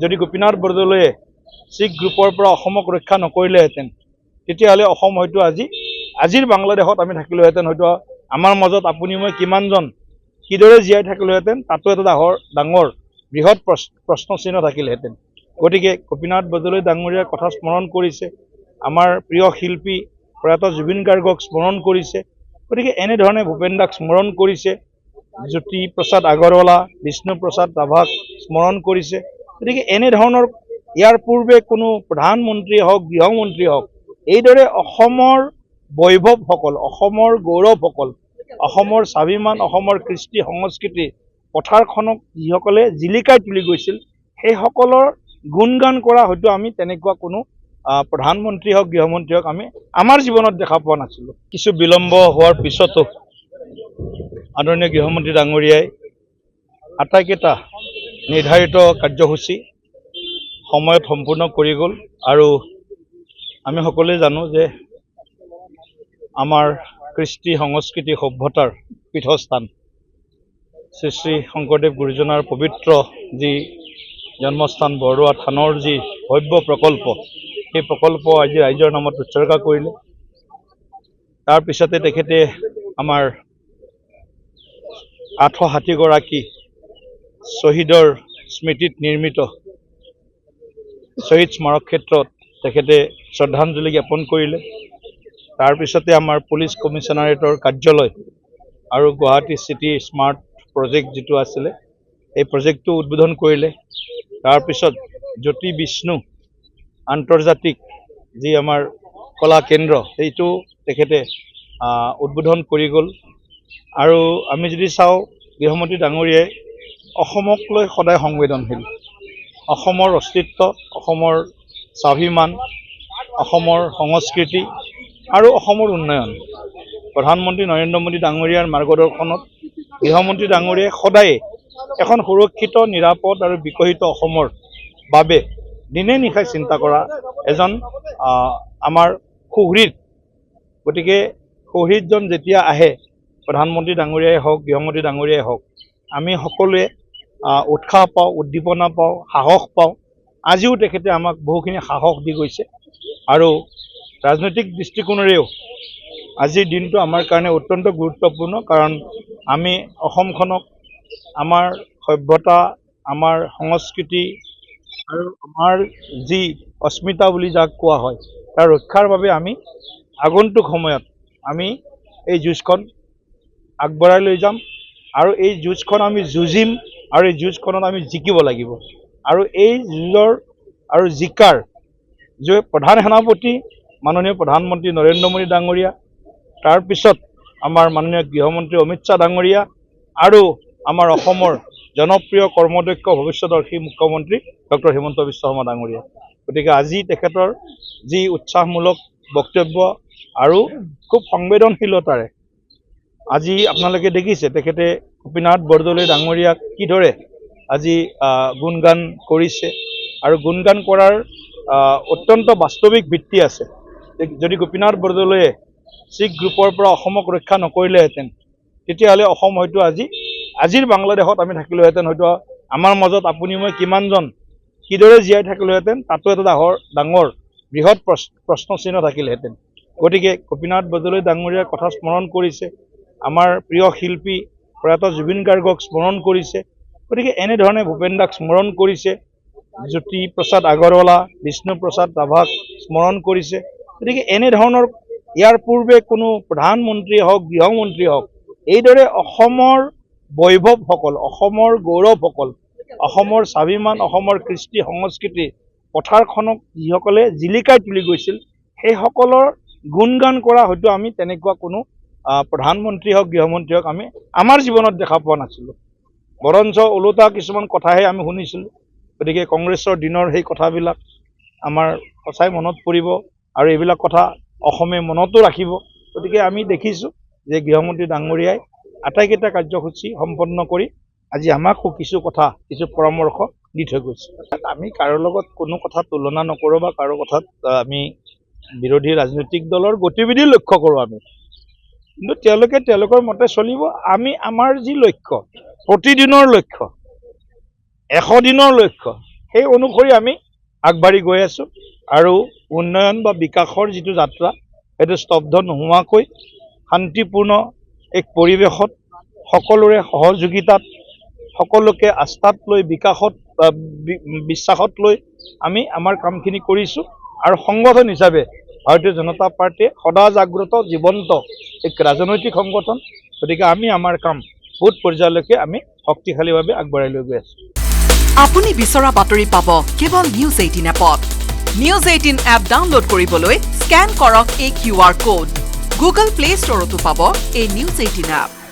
যদি গোপীনাথ বৰদলৈয়ে শিখ গ্ৰুপৰ পৰা অসমক ৰক্ষা নকৰিলেহেঁতেন তেতিয়াহ'লে অসম হয়তো আজিৰ বাংলাদেশত আমি থাকিলোহেঁতেন। হয়তো আমাৰ মাজত আপুনি মই কিমানজন কিদৰে জীয়াই থাকিলোহেঁতেন তাতো এটা ডাঙৰ বৃহৎ প্ৰশ্ন চিহ্ন থাকিলহেঁতেন। গতিকে গোপীনাথ বৰদলৈ ডাঙৰীয়াৰ কথা স্মৰণ কৰিছে, আমাৰ প্ৰিয় শিল্পী প্ৰয়াত জুবিন গাৰ্গক স্মৰণ কৰিছে। গতিকে এনেধৰণে ভূপেন দাক স্মৰণ কৰিছে, জ্যোতি প্ৰসাদ আগৰৱালা, বিষ্ণু প্ৰসাদ ৰাভাক স্মৰণ কৰিছে। গতিকে এনেধৰণৰ ইয়াৰ পূৰ্বে কোনো প্ৰধানমন্ত্ৰীয়ে হওক, গৃহমন্ত্ৰীয়ে হওক, এইদৰে অসমৰ বৈভৱসকল, অসমৰ গৌৰৱসকল, অসমৰ স্বাভিমান, অসমৰ কৃষ্টি সংস্কৃতি পথাৰখনক যিসকলে জিলিকাই তুলি গৈছিল সেইসকলৰ গুণগান কৰা হয়তো আমি তেনেকুৱা কোনো প্ৰধানমন্ত্ৰী হওক, গৃহমন্ত্ৰী হওক আমি আমাৰ জীৱনত দেখা পোৱা নাছিলোঁ। কিছু বিলম্ব হোৱাৰ পিছতো আদৰণীয় গৃহমন্ত্ৰী ডাঙৰীয়াই আটাইকেইটা নিৰ্ধাৰিত কাৰ্যসূচী সময়ত সম্পূৰ্ণ কৰি গ'ল। আৰু আমি সকলোৱে জানো যে আমাৰ কৃষ্টি সংস্কৃতি সভ্যতাৰ পীঠস্থান শ্ৰী শ্ৰী শংকৰদেৱ গুৰুজনাৰ পবিত্ৰ যি জন্মস্থান বৰদোৱা থানৰ যি ভব্য প্ৰকল্প, সেই প্ৰকল্প আজি ৰাইজৰ নামত উৎসৰ্গা কৰিলে। তাৰপিছতে তেখেতে আমাৰ 860গৰাকী শ্বহীদৰ স্মৃতিত নিৰ্মিত শ্বহীদ স্মাৰক ক্ষেত্ৰত তেখেতে শ্ৰদ্ধাঞ্জলি জ্ঞাপন কৰিলে। তাৰপিছতে আমাৰ পুলিচ কমিশ্যনাৰেটৰ কাৰ্যালয় আৰু গুৱাহাটী চিটি স্মাৰ্ট প্ৰজেক্ট যিটো আছিলে এই প্ৰজেক্টটো উদ্বোধন কৰিলে। তাৰপিছত জ্যোতি বিষ্ণু আন্তৰ্জাতিক যি আমাৰ কলা কেন্দ্ৰ সেইটো তেখেতে উদ্বোধন কৰি গ'ল। আৰু আমি যদি চাওঁ গৃহমন্ত্ৰী ডাঙৰীয়াই অসমক লৈ সদায় সংবেদনশীল, অসমৰ অস্তিত্ব, অসমৰ স্বাভিমান, অসমৰ সংস্কৃতি আৰু অসমৰ উন্নয়ন প্ৰধানমন্ত্ৰী নৰেন্দ্ৰ মোদী ডাঙৰীয়াৰ মাৰ্গদৰ্শনত গৃহমন্ত্ৰী ডাঙৰীয়াই সদায়ে এখন সুৰক্ষিত, নিৰাপদ আৰু বিকশিত অসমৰ বাবে দিনে নিশাই চিন্তা কৰা এজন আমাৰ সুহৃদ। গতিকে সুহৃদজন যেতিয়া আহে, প্ৰধানমন্ত্ৰী ডাঙৰীয়াই হওক, গৃহমন্ত্ৰী ডাঙৰীয়াই হওক, আমি সকলোৱে উৎসাহ পাওঁ, উদ্দীপনা পাওঁ, সাহস পাওঁ। আজিও তেখেতে আমাক বহুখিনি সাহস দি গৈছে। আৰু ৰাজনৈতিক দৃষ্টিকোণেৰেও আজিৰ দিনটো আমাৰ কাৰণে অত্যন্ত গুৰুত্বপূৰ্ণ, কাৰণ আমি অসমখনক আমাৰ সভ্যতা, আমাৰ সংস্কৃতি আৰু আমাৰ যি অস্মিতা বুলি যাক কোৱা হয় তাৰ ৰক্ষাৰ বাবে আমি আগন্তুক সময়ত আমি এই যুঁজখন আগবঢ়াই লৈ যাম। আৰু এই যুঁজখন আমি যুঁজিম আৰু এই যুঁজখনত আমি জিকিব লাগিব। আৰু এই যুঁজৰ আৰু জিকাৰ যে প্ৰধান সেনাপতি মাননীয় প্ৰধানমন্ত্ৰী নৰেন্দ্ৰ মোদী ডাঙৰীয়া, তাৰপিছত আমাৰ মাননীয় গৃহমন্ত্ৰী অমিত শ্বাহ ডাঙৰীয়া আৰু আমাৰ অসমৰ জনপ্ৰিয় কৰ্মদক্ষ ভৱিষ্যদৰ্শী মুখ্যমন্ত্ৰী ডক্টৰ হিমন্ত বিশ্ব শৰ্মা ডাঙৰীয়া। গতিকে আজি তেখেতৰ যি উৎসাহমূলক বক্তব্য আৰু খুব সংবেদনশীলতাৰে আজি আপোনালোকে দেখিছে তেখেতে গোপীনাথ বৰদলৈ ডাঙৰীয়াক কিদৰে আজি গুণগান কৰিছে। আৰু গুণগান কৰাৰ অত্যন্ত বাস্তৱিক ভিত্তি আছে। যদি গোপীনাথ বৰদলৈয়ে শিখ গ্ৰুপৰ পৰা অসমক ৰক্ষা নকৰিলেহেঁতেন তেতিয়াহ'লে অসম হয়তো আজিৰ বাংলাদেশত আমি থাকিলোহেঁতেন। হয়তো আমাৰ মাজত আপুনি মই কিমানজন কিদৰে জীয়াই থাকিলোহেঁতেন তাতো এটা ডাঙৰ বৃহৎ প্ৰশ্ন চিহ্ন থাকিলহেঁতেন। গতিকে গোপীনাথ বৰদলৈ ডাঙৰীয়াৰ কথা স্মৰণ কৰিছে, আমাৰ প্ৰিয় শিল্পী প্ৰয়াত জুবিন গাৰ্গক স্মৰণ কৰিছে। গতিকে এনেধৰণে ভূপেন দাক স্মৰণ কৰিছে, জ্যোতি প্ৰসাদ আগৰৱালা, বিষ্ণু প্ৰসাদ ৰাভাক স্মৰণ কৰিছে। গতিকে এনেধৰণৰ ইয়াৰ পূৰ্বে কোনো প্ৰধানমন্ত্ৰীয়ে হওক, গৃহমন্ত্ৰীয়ে হওক, এইদৰে অসমৰ বৈভৱসকল, অসমৰ গৌৰৱসকল, অসমৰ স্বাভিমান, অসমৰ কৃষ্টি সংস্কৃতি পথাৰখনক যিসকলে জিলিকাই তুলি গৈছিল সেইসকলৰ গুণগান কৰা হয়তো আমি তেনেকুৱা কোনো প্ৰধানমন্ত্ৰী হওক, গৃহমন্ত্ৰী হওক আমি আমাৰ জীৱনত দেখা পোৱা নাছিলোঁ। বৰঞ্চ ওলোটা কিছুমান কথাহে আমি শুনিছিলোঁ। গতিকে কংগ্ৰেছৰ দিনৰ সেই কথাবিলাক আমাৰ সঁচাই মনত পৰিব আৰু এইবিলাক কথা অসমে মনতো ৰাখিব। গতিকে আমি দেখিছোঁ যে গৃহমন্ত্ৰী ডাঙৰীয়াই আটাইকেইটা কাৰ্যসূচী সম্পন্ন কৰি আজি আমাকো কিছু কথা, কিছু পৰামৰ্শ দি থৈ গৈছে। আমি কাৰো লগত কোনো কথা তুলনা নকৰোঁ বা কাৰো কথাত আমি বিৰোধী ৰাজনৈতিক দলৰ গতিবিধি লক্ষ্য কৰোঁ আমি, কিন্তু তেওঁলোকে তেওঁলোকৰ মতে চলিব। আমি আমাৰ যি লক্ষ্য, প্ৰতিদিনৰ লক্ষ্য, 100 দিনৰ লক্ষ্য, সেই অনুসৰি আমি আগবাঢ়ি গৈ আছোঁ আৰু উন্নয়ন বা বিকাশৰ যিটো যাত্ৰা সেইটো স্তব্ধ নোহোৱাকৈ শান্তিপূৰ্ণ এক পৰিৱেশত সকলোৰে সহযোগিতাত সকলোকে আস্থাত লৈ বিকাশত বিশ্বাসত লৈ আমি আমাৰ কামখিনি কৰিছোঁ আৰু সংগঠন হিচাপে ভাৰতীয় জনতা পাৰ্টীয়ে সদা জাগ্ৰত জীৱন্ত এক ৰাজনৈতিক সংগঠন গতিকে আমি আমাৰ কাম বুথ পৰ্যায়লৈকে আমি শক্তিশালীভাৱে আগবঢ়াই লৈ গৈ আছোঁ। আপুনি বিচৰা বাতৰি পাব কেৱল নিউজ 18 এপত। নিউজ 18 এপ ডাউনলোড কৰিবলৈ স্কেন কৰক এই QR কোড। গুগল প্লে ষ্টৰতো পাব এই নিউজ 18 এপ।